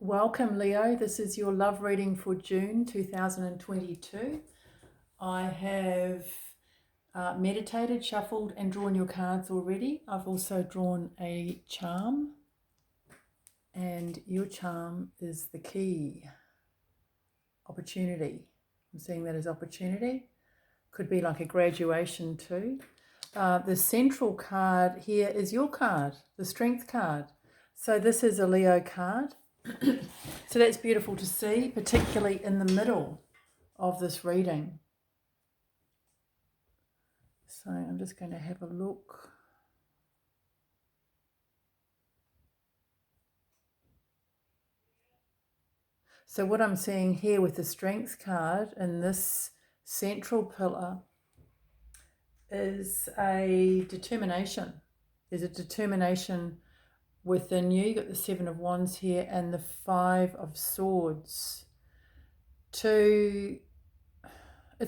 Welcome, Leo. This is your love reading for June 2022. I have meditated, shuffled, and drawn your cards already. I've also drawn a charm, and your charm is the key. Opportunity. I'm seeing that as opportunity. Could be like a graduation too. The central card here is your card, the Strength card. So this is a Leo card. So that's beautiful to see, particularly in the middle of this reading. So I'm just going to have a look. So what I'm seeing here with the Strength card in this central pillar is a determination. There's a determination within you. You've got the Seven of Wands here and the Five of Swords. It's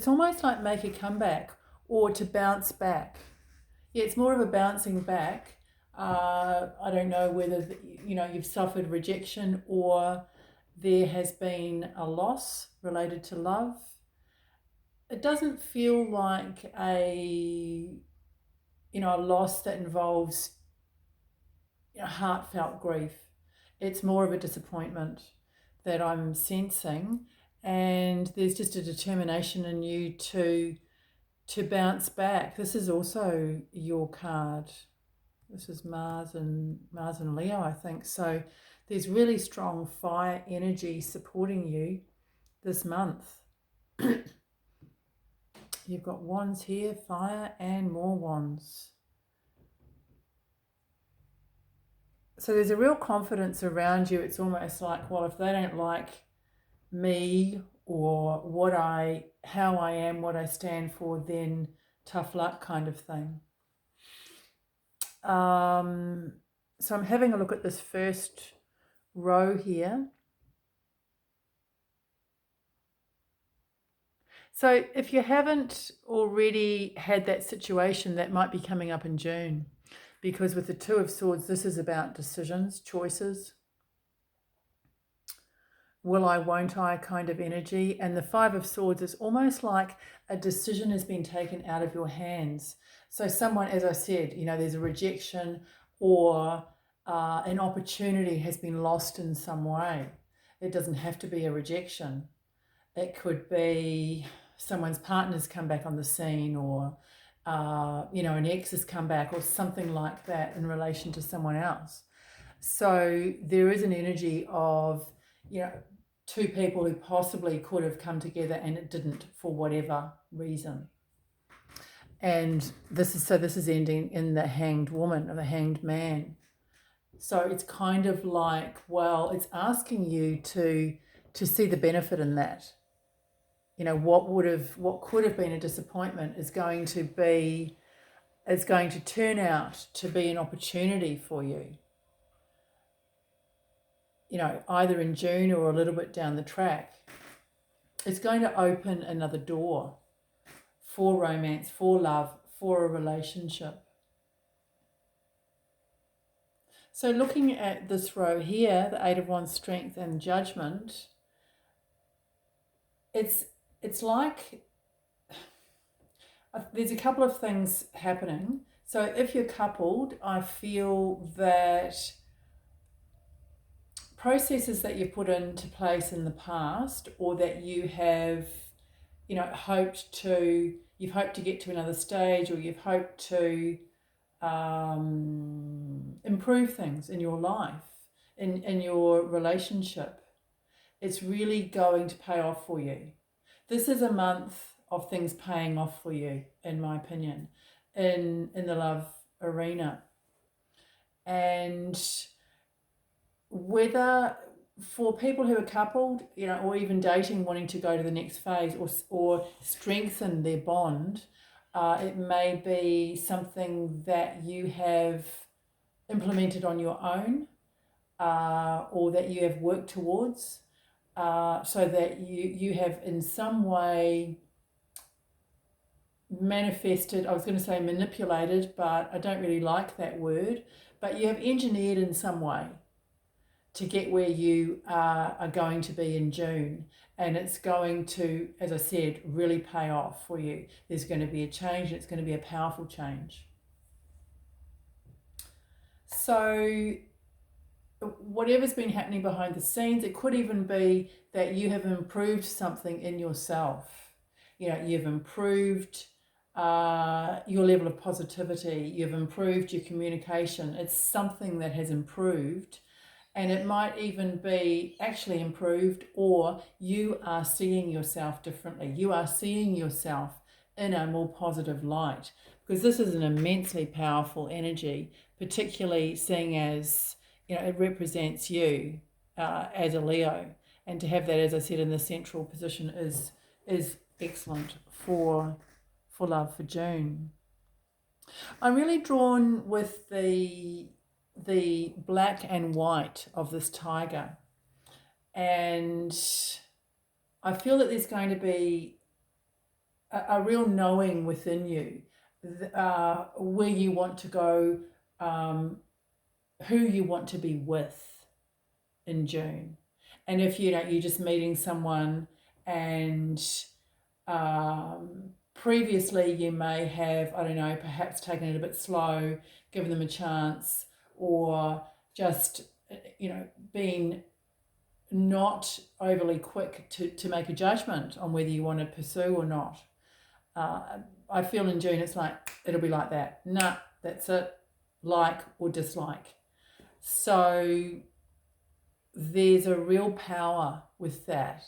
almost like make a comeback or to bounce back. Yeah, it's more of a bouncing back. I don't know whether you've suffered rejection or there has been a loss related to love. It doesn't feel like a loss that involves heartfelt grief. It's more of a disappointment that I'm sensing, and there's just a determination in you to bounce back. This is also your card. This is Mars and Leo, I think. So there's really strong fire energy supporting you this month. You've got wands here, fire, and more wands. So there's a real confidence around you. It's almost like, well, if they don't like me or how I am, what I stand for, then tough luck kind of thing. So I'm having a look at this first row here. So if you haven't already had that situation, that might be coming up in June, because with the Two of Swords, this is about decisions, choices. Will I, won't I kind of energy. And the Five of Swords is almost like a decision has been taken out of your hands. So someone, as I said, there's a rejection or an opportunity has been lost in some way. It doesn't have to be a rejection. It could be someone's partner's come back on the scene, or an ex has come back, or something like that in relation to someone else. So there is an energy of two people who possibly could have come together and it didn't for whatever reason. And this is ending in the Hanged Woman or the Hanged Man. So it's kind of like, well, it's asking you to see the benefit in that. What could have been a disappointment is going to turn out to be an opportunity for you. Either in June or a little bit down the track. It's going to open another door for romance, for love, for a relationship. So looking at this row here, the Eight of Wands, Strength and Judgment, it's like there's a couple of things happening. So if you're coupled, I feel that processes that you put into place in the past, or that you have, hoped to get to another stage, or you've hoped to improve things in your life, in your relationship, it's really going to pay off for you. This is a month of things paying off for you, in my opinion, in the love arena. And whether for people who are coupled, or even dating, wanting to go to the next phase or strengthen their bond, it may be something that you have implemented on your own, or that you have worked towards, so that you have in some way manifested, I was going to say manipulated, but I don't really like that word, but you have engineered in some way to get where you are going to be in June. And it's going to, as I said, really pay off for you. There's going to be a change, and it's going to be a powerful change. So whatever's been happening behind the scenes, it could even be that you have improved something in yourself. You know, you've improved your level of positivity, you've improved your communication. It's something that has improved, and it might even be actually improved, or you are seeing yourself differently. You are seeing yourself in a more positive light, because this is an immensely powerful energy, particularly seeing as, you know, it represents you as a Leo, and to have that, as I said, in the central position is excellent for love for June. I'm really drawn with the black and white of this tiger, and I feel that there's going to be a real knowing within you where you want to go, who you want to be with in June. And if you're just meeting someone, and previously you may have, I don't know, perhaps taken it a bit slow, given them a chance, or just being not overly quick to make a judgment on whether you want to pursue or not. I feel in June it's like it'll be like that. Nah, that's it. Like or dislike. So there's a real power with that.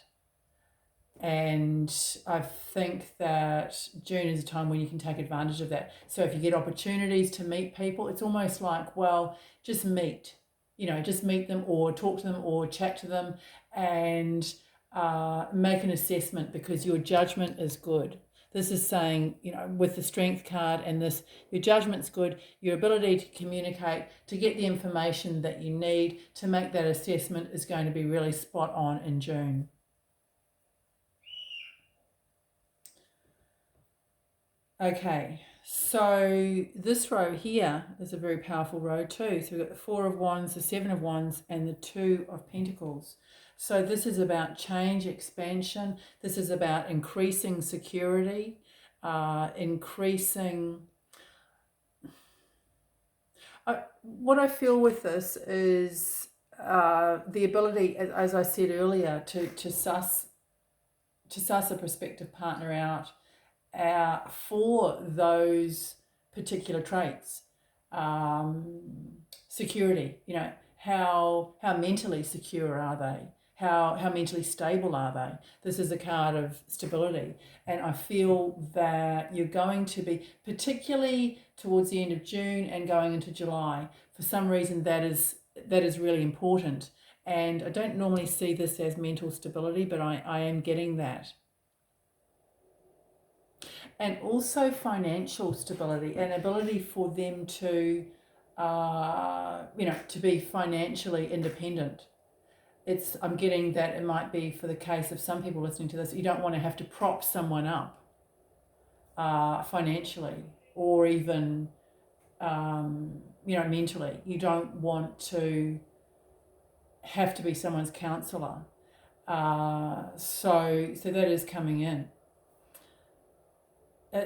And I think that June is a time when you can take advantage of that. So if you get opportunities to meet people, it's almost like, well, just meet. Just meet them, or talk to them, or chat to them, and make an assessment, because your judgment is good. This is saying, with the Strength card and this, your judgment's good, your ability to communicate, to get the information that you need to make that assessment is going to be really spot on in June. Okay, so this row here is a very powerful row too. So we've got the Four of Wands, the Seven of Wands, and the Two of Pentacles. So this is about change, expansion. This is about increasing security, increasing... what I feel with this is the ability, as I said earlier, to suss a prospective partner out for those particular traits. Security, how mentally secure are they? How mentally stable are they? This is a card of stability. And I feel that you're going to be, particularly towards the end of June and going into July, for some reason that is really important. And I don't normally see this as mental stability, but I am getting that. And also financial stability, and ability for them to, to be financially independent. I'm getting that it might be, for the case of some people listening to this, you don't want to have to prop someone up financially, or even, mentally. You don't want to have to be someone's counsellor. So that is coming in.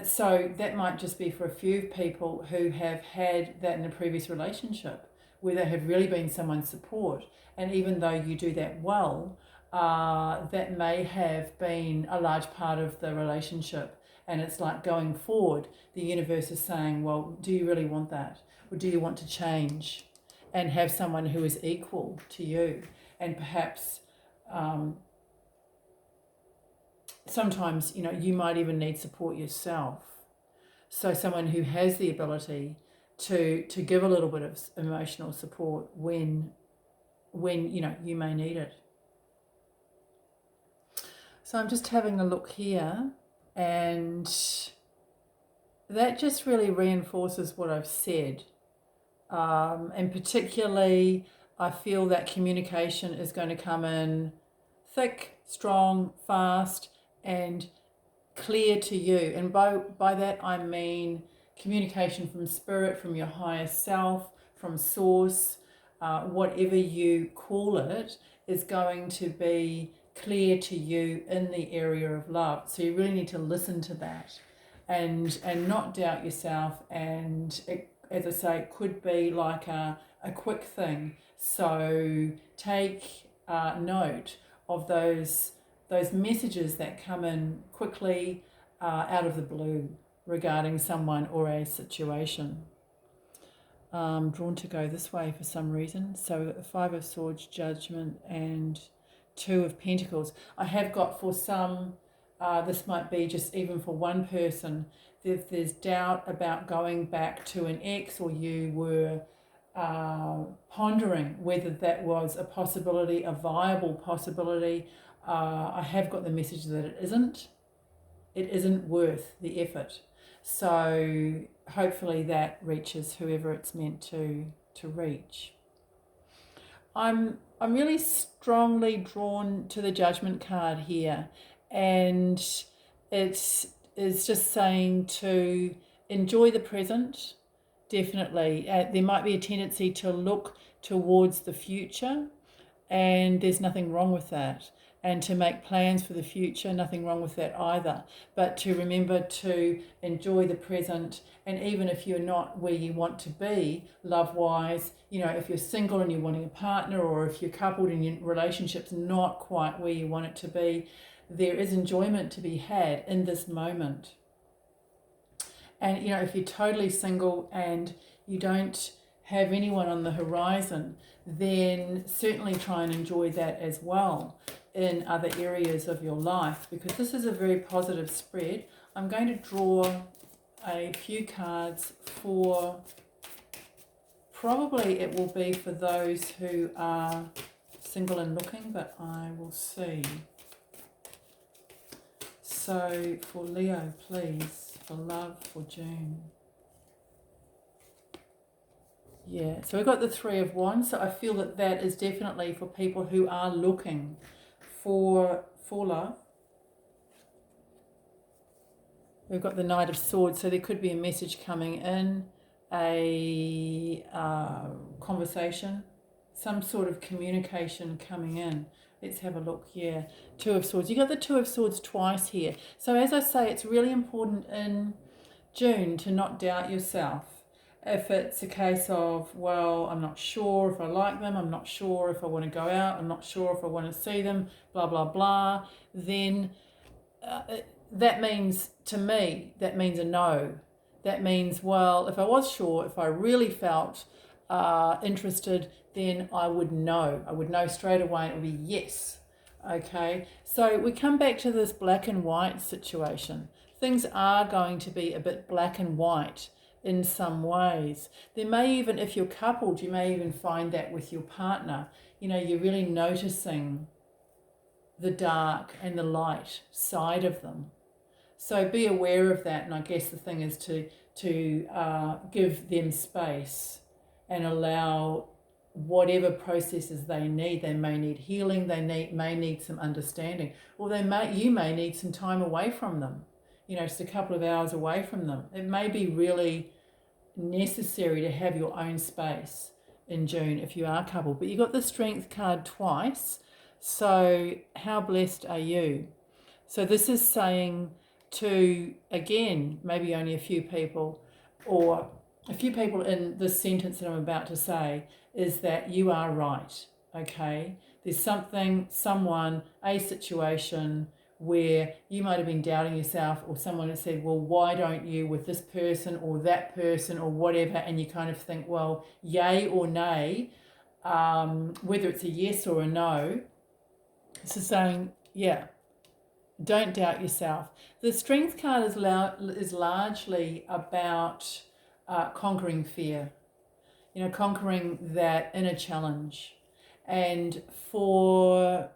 So that might just be for a few people who have had that in a previous relationship, where they have really been someone's support. And even though you do that well, that may have been a large part of the relationship. And it's like, going forward, the universe is saying, well, do you really want that? Or do you want to change and have someone who is equal to you? And perhaps... sometimes, you might even need support yourself. So someone who has the ability to give a little bit of emotional support when you may need it. So I'm just having a look here, and that just really reinforces what I've said. And particularly, I feel that communication is going to come in thick, strong, fast, and clear to you. And by that I mean communication from spirit, from your higher self, from source, whatever you call it, is going to be clear to you in the area of love. So you really need to listen to that and not doubt yourself. And it, as I say, it could be like a quick thing. So take note of those messages that come in quickly out of the blue regarding someone or a situation. Drawn to go this way for some reason. So 5 of Swords, Judgment, and 2 of Pentacles. I have got for some, this might be just even for one person, if there's doubt about going back to an ex, or you were pondering whether that was a possibility, a viable possibility, I have got the message that it isn't. It isn't worth the effort. So hopefully that reaches whoever it's meant to reach. I'm really strongly drawn to the Judgment card here, and it's just saying to enjoy the present. Definitely, there might be a tendency to look towards the future, and there's nothing wrong with that. And to make plans for the future, nothing wrong with that either. But to remember to enjoy the present, and even if you're not where you want to be love-wise, you know, if you're single and you're wanting a partner, or if you're coupled and your relationship's not quite where you want it to be, there is enjoyment to be had in this moment. And, you know, if you're totally single and you don't have anyone on the horizon, then certainly try and enjoy that as well in other areas of your life, because this is a very positive spread. I'm going to draw a few cards for, probably it will be for those who are single and looking, but I will see. So for Leo, please, for love for June. Yeah, so we've got the 3 of Wands. So I feel that that is definitely for people who are looking for love. We've got the Knight of Swords, so there could be a message coming in, a conversation, some sort of communication coming in. Let's have a look here. 2 of Swords. You got the 2 of Swords twice here. So as I say, it's really important in June to not doubt yourself. If it's a case of, well, I'm not sure if I like them, I'm not sure if I want to go out, I'm not sure if I want to see them, blah, blah, blah, then that means, to me, that means a no. That means, well, if I was sure, if I really felt interested, then I would know. I would know straight away. It would be yes. Okay, so we come back to this black and white situation. Things are going to be a bit black and white in some ways. There may even, if you're coupled, you may even find that with your partner. You know, you're really noticing the dark and the light side of them. So be aware of that. And I guess the thing is to give them space and allow whatever processes they need. They may need healing, they may need some understanding, or you may need some time away from them, you know, just a couple of hours away from them. It may be really necessary to have your own space in June if you are coupled. But you got the Strength card twice, so how blessed are you? So this is saying to, again, maybe only a few people, or a few people in this sentence that I'm about to say, is that you are right, okay? There's something, someone, a situation where you might have been doubting yourself, or someone has said, well, why don't you with this person or that person or whatever, and you kind of think, well, yay or nay, whether it's a yes or a no. This is saying, yeah, don't doubt yourself. The Strength card is largely about conquering fear, you know, conquering that inner challenge. And for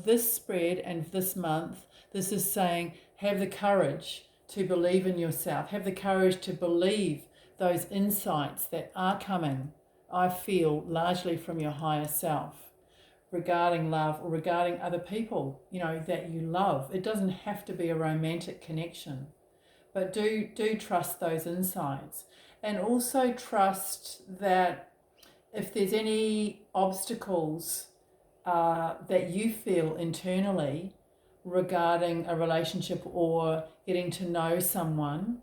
this spread and this month, this is saying, have the courage to believe in yourself. Have the courage to believe those insights that are coming, I feel, largely from your higher self regarding love or regarding other people, you know, that you love. It doesn't have to be a romantic connection, but do trust those insights. And also trust that if there's any obstacles that you feel internally regarding a relationship or getting to know someone,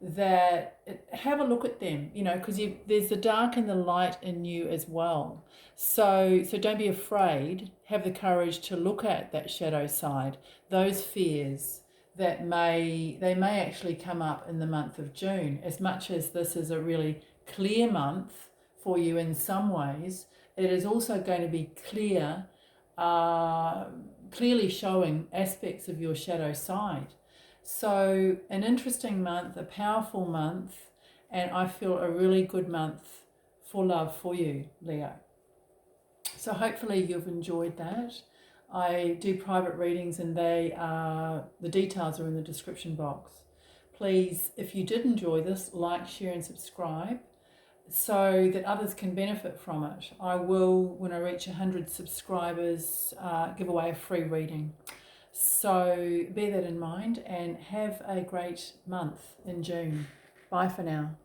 that have a look at them, because there's the dark and the light in you as well. So don't be afraid. Have the courage to look at that shadow side, those fears that they may actually come up in the month of June. As much as this is a really clear month for you in some ways, it is also going to be clearly showing aspects of your shadow side. So an interesting month, a powerful month, and I feel a really good month for love for you, Leo. So hopefully you've enjoyed that. I do private readings, and the details are in the description box. Please, if you did enjoy this, like, share and subscribe so that others can benefit from it. I will, when I reach 100 subscribers, give away a free reading. So bear that in mind and have a great month in June. Bye for now.